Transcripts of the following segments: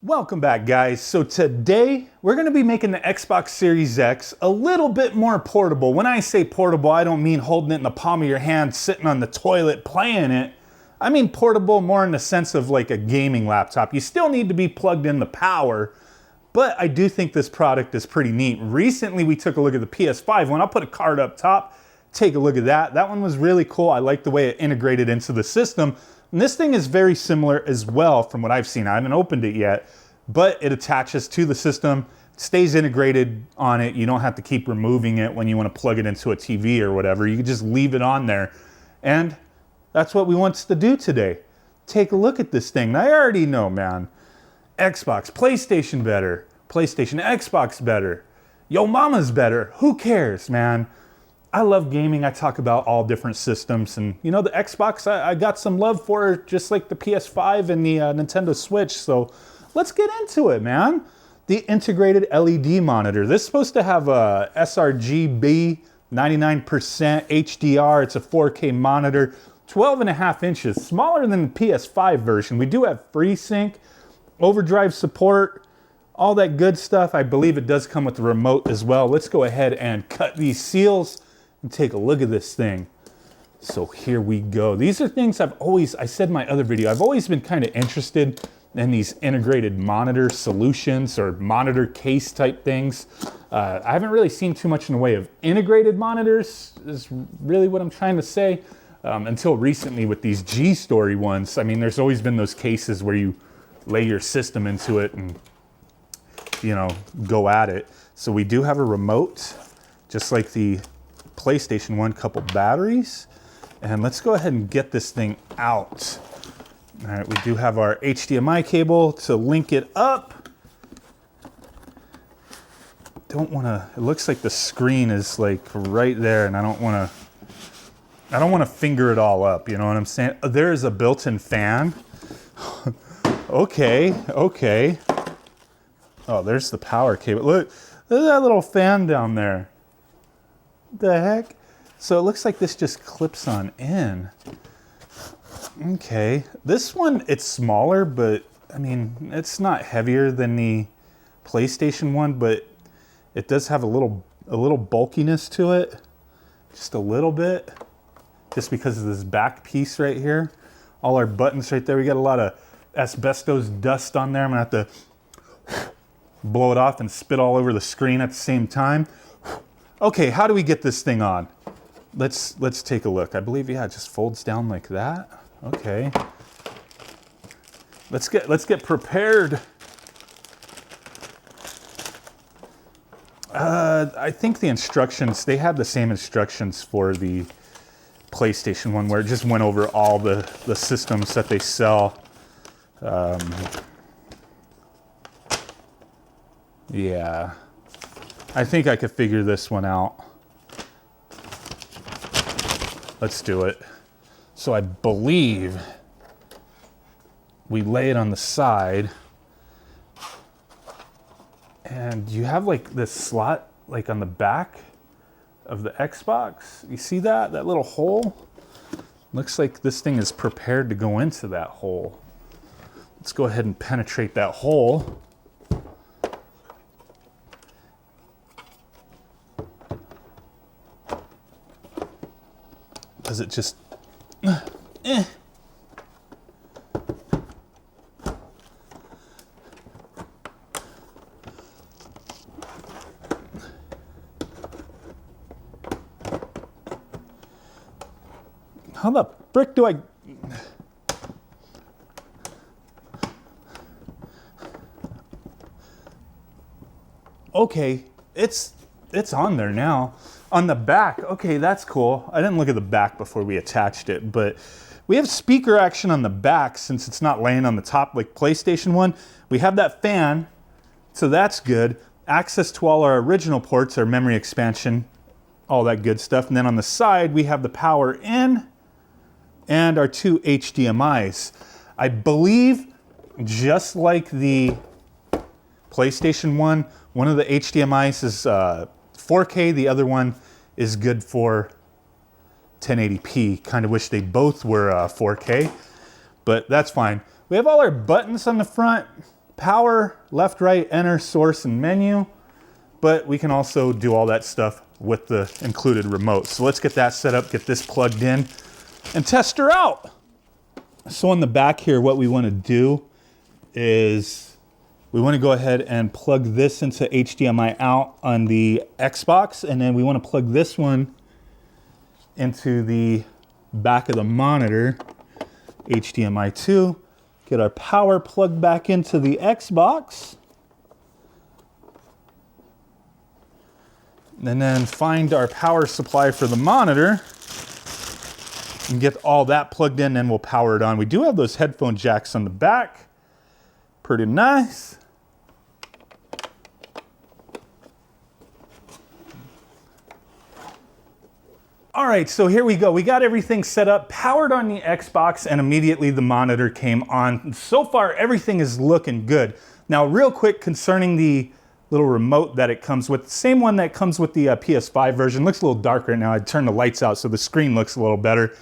Welcome back, guys. So today we're going to be making the Xbox Series X a little bit more portable. When I say portable, I don't mean holding it in the palm of your hand, sitting on the toilet playing it. I mean portable more in the sense of like a gaming laptop. You still need to be plugged in the power, but I do think this product is pretty neat. Recently, we took a look at the PS5 one. I'll put a card up top. Take a look at that. That one was really cool. I like the way it integrated into the system. And this thing is very similar as well from what I've seen. I haven't opened it yet, but it attaches to the system, stays integrated on it. You don't have to keep removing it when you want to plug it into a TV or whatever. You can just leave it on there. And that's what we want to do today. Take a look at this thing. I already know, man. Xbox, PlayStation better. PlayStation, Xbox better. Yo mama's better. Who cares, man? I love gaming. I talk about all different systems, and you know, the Xbox, I got some love for just like the PS5 and the Nintendo Switch. So let's get into it, man. The integrated LED monitor. This is supposed to have a sRGB, 99% HDR. It's a 4K monitor, 12.5 inches, smaller than the PS5 version. We do have FreeSync, overdrive support, all that good stuff. I believe it does come with the remote as well. Let's go ahead and cut these seals and take a look at this thing. So here we go. These are things I said in my other video, I've always been kind of interested in these integrated monitor solutions or monitor case type things. I haven't really seen too much in the way of integrated monitors, is really what I'm trying to say, until recently with these G-Story ones. I mean, there's always been those cases where you lay your system into it and, you know, go at it. So we do have a remote, just like the PlayStation 1, couple batteries. And let's go ahead and get this thing out. All right, we do have our HDMI cable to link it up. Don't want to, it looks like the screen is like right there, and I don't want to finger it all up, you know what I'm saying? There is a built-in fan. Okay. Oh, there's the power cable. Look at that little fan down there. The heck? So it looks like this just clips on in. Okay, this one, it's smaller, but I mean, it's not heavier than the PlayStation one, but it does have a little bulkiness to it, just a little bit, just because of this back piece right here. All our buttons right there. We got a lot of asbestos dust on there. I'm gonna have to blow it off and spit all over the screen at the same time. Okay, how do we get this thing on? Let's take a look. I believe, yeah, it just folds down like that. Okay. Let's get prepared. I think the instructions, they had the same instructions for the PlayStation one, where it just went over all the systems that they sell. Yeah. I think I could figure this one out. Let's do it. So I believe we lay it on the side, and you have like this slot like on the back of the Xbox. You see that little hole? Looks like this thing is prepared to go into that hole. Let's go ahead and penetrate that hole. Does it just, How the frick do I? Okay, it's on there now. On the back, okay, that's cool. I didn't look at the back before we attached it, but we have speaker action on the back since it's not laying on the top like PlayStation one. We have that fan, so that's good. Access to all our original ports, our memory expansion, all that good stuff. And then on the side, we have the power in and our two HDMIs. I believe, just like the PlayStation one of the HDMIs is 4K, the other one is good for 1080p. Kind of wish they both were 4K, but that's fine. We have all our buttons on the front. power, left, right, enter, source, and menu. But we can also do all that stuff with the included remote. So let's get that set up, get this plugged in, and test her out. So on the back here, what we want to do is we want to go ahead and plug this into HDMI out on the Xbox, and then we want to plug this one into the back of the monitor, HDMI 2. Get our power plugged back into the Xbox. And then find our power supply for the monitor and get all that plugged in, and we'll power it on. We do have those headphone jacks on the back. Pretty nice. All right, so here we go. We got everything set up, powered on the Xbox, and immediately the monitor came on. So far, everything is looking good. Now, real quick concerning the little remote that it comes with, same one that comes with the PS5 version. Looks a little dark right now. I turned the lights out so the screen looks a little better.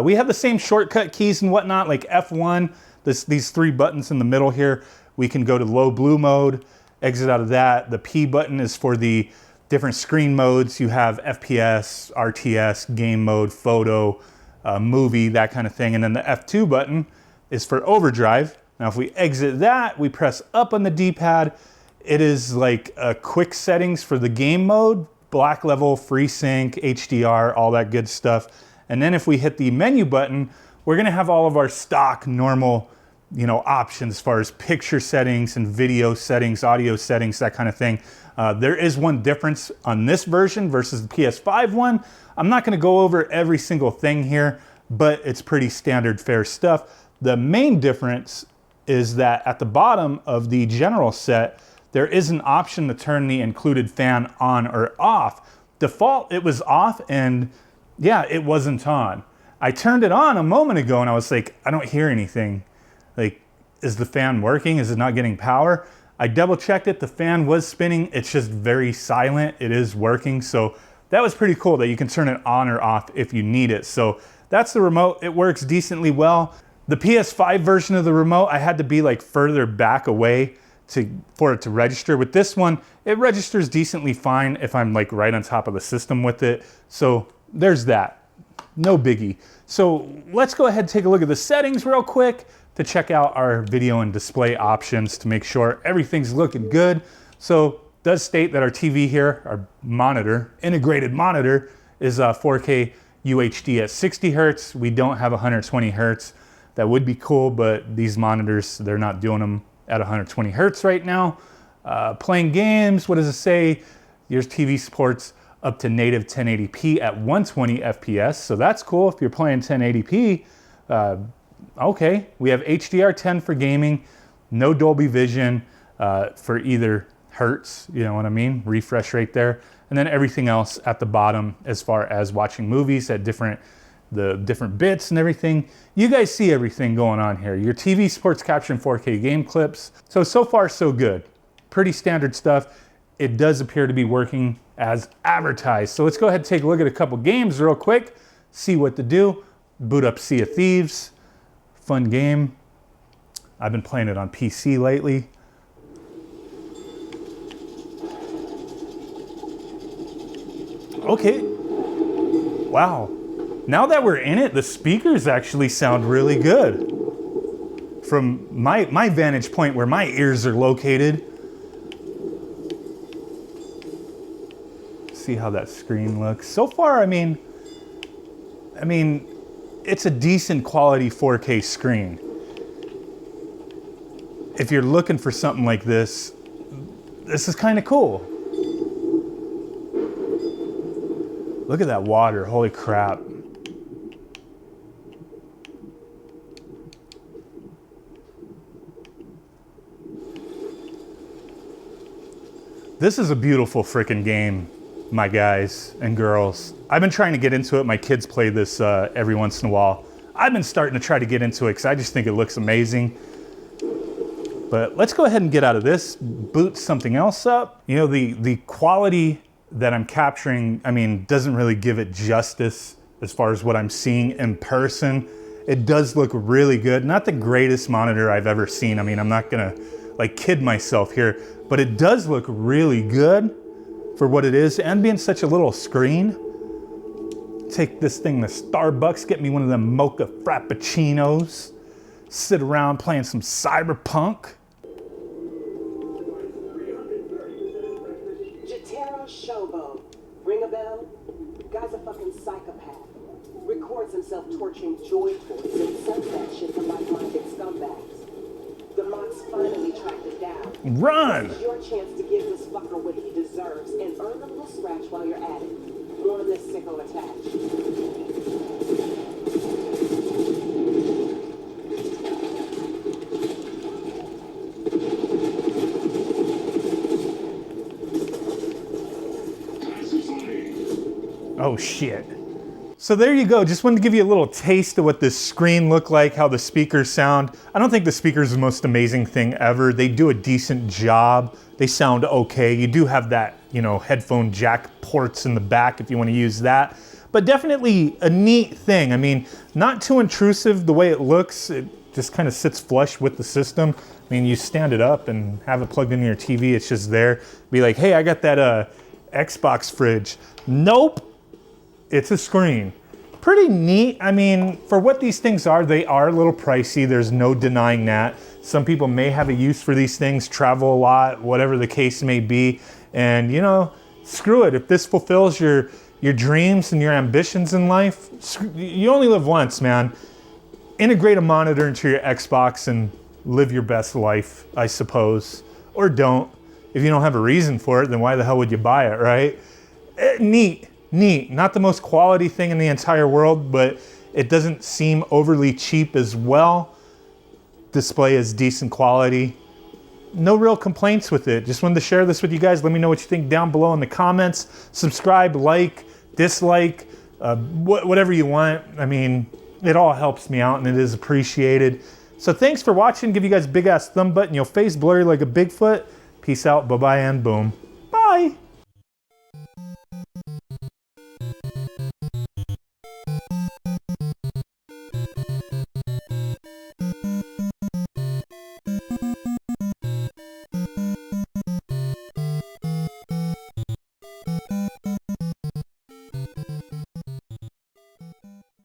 We have the same shortcut keys and whatnot, like F1, these 3 buttons in the middle here. We can go to low blue mode, exit out of that. The P button is for the different screen modes. You have FPS, RTS, game mode, photo, movie, that kind of thing. And then the F2 button is for overdrive. Now, if we exit that, we press up on the D-pad. It is like quick settings for the game mode, black level, FreeSync, HDR, all that good stuff. And then if we hit the menu button, we're gonna have all of our stock normal, options as far as picture settings and video settings, audio settings, that kind of thing. There is one difference on this version versus the PS5 one. I'm not gonna go over every single thing here, but it's pretty standard fare stuff. The main difference is that at the bottom of the general set, there is an option to turn the included fan on or off. Default, it was off, and yeah, it wasn't on. I turned it on a moment ago and I was like, I don't hear anything. Like, is the fan working? Is it not getting power? I double checked it, the fan was spinning. It's just very silent. It is working. So that was pretty cool that you can turn it on or off if you need it. So that's the remote. It works decently well. The PS5 version of the remote, I had to be like further back away for it to register. With this one, it registers decently fine if I'm like right on top of the system with it. So there's that, no biggie. So let's go ahead and take a look at the settings real quick to check out our video and display options to make sure everything's looking good. So it does state that our TV here, our monitor, integrated monitor, is 4K UHD at 60 Hertz. We don't have 120 Hertz. That would be cool, but these monitors, they're not doing them at 120 Hertz right now. Playing games, what does it say? Your TV supports up to native 1080p at 120 FPS, so that's cool if you're playing 1080p. Okay, we have HDR10 for gaming, no Dolby Vision for either Hertz, you know what I mean? Refresh rate there. And then everything else at the bottom as far as watching movies at the different bits and everything. You guys see everything going on here. Your TV supports capturing 4K game clips. So far so good. Pretty standard stuff. It does appear to be working as advertised. So let's go ahead and take a look at a couple games real quick, see what to do. Boot up Sea of Thieves, fun game. I've been playing it on PC lately. Okay, wow. Now that we're in it, the speakers actually sound really good. From my vantage point where my ears are located. See how that screen looks. So far, I mean, it's a decent quality 4K screen. If you're looking for something like this, this is kind of cool. Look at that water, holy crap. This is a beautiful freaking game, my guys and girls. I've been trying to get into it. My kids play this every once in a while. I've been starting to try to get into it because I just think it looks amazing. But let's go ahead and get out of this, boot something else up. You know, the quality that I'm capturing, doesn't really give it justice as far as what I'm seeing in person. It does look really good. Not the greatest monitor I've ever seen. I'm not gonna like kid myself here, but it does look really good for what it is, and being such a little screen. Take this thing to Starbucks, get me one of them mocha frappuccinos, sit around playing some Cyberpunk. Showbo. Ring a bell? Guy's a fucking psychopath. Records himself torturing joy toys and sells that shit to like-minded scumbags. The mocks finally tracked it down. Run! This is your chance to give this fucker what he deserves and earn a little scratch while you're at it. More of this sicko attached. Oh shit. So there you go. Just wanted to give you a little taste of what this screen looked like, how the speakers sound. I don't think the speakers are the most amazing thing ever. They do a decent job. They sound okay. You do have that, you know, headphone jack ports in the back if you want to use that. But definitely a neat thing. I mean, not too intrusive the way it looks. It just kind of sits flush with the system. I mean, you stand it up and have it plugged into your TV. It's just there. Be like, hey, I got that Xbox fridge. Nope. It's a screen. Pretty neat. I mean, for what these things are, they are a little pricey. There's no denying that. Some people may have a use for these things, travel a lot, whatever the case may be. And you know, screw it. If this fulfills your dreams and your ambitions in life, you only live once, man. Integrate a monitor into your Xbox and live your best life, I suppose. Or don't. If you don't have a reason for it, then why the hell would you buy it, right? Neat. Neat. Not the most quality thing in the entire world, but it doesn't seem overly cheap as well. Display is decent quality. No real complaints with it. Just wanted to share this with you guys. Let me know what you think down below in the comments. Subscribe, like, dislike, whatever you want. I mean, it all helps me out and it is appreciated. So thanks for watching. Give you guys a big ass thumb button. You'll face blurry like a Bigfoot. Peace out. Bye-bye and boom. Bye.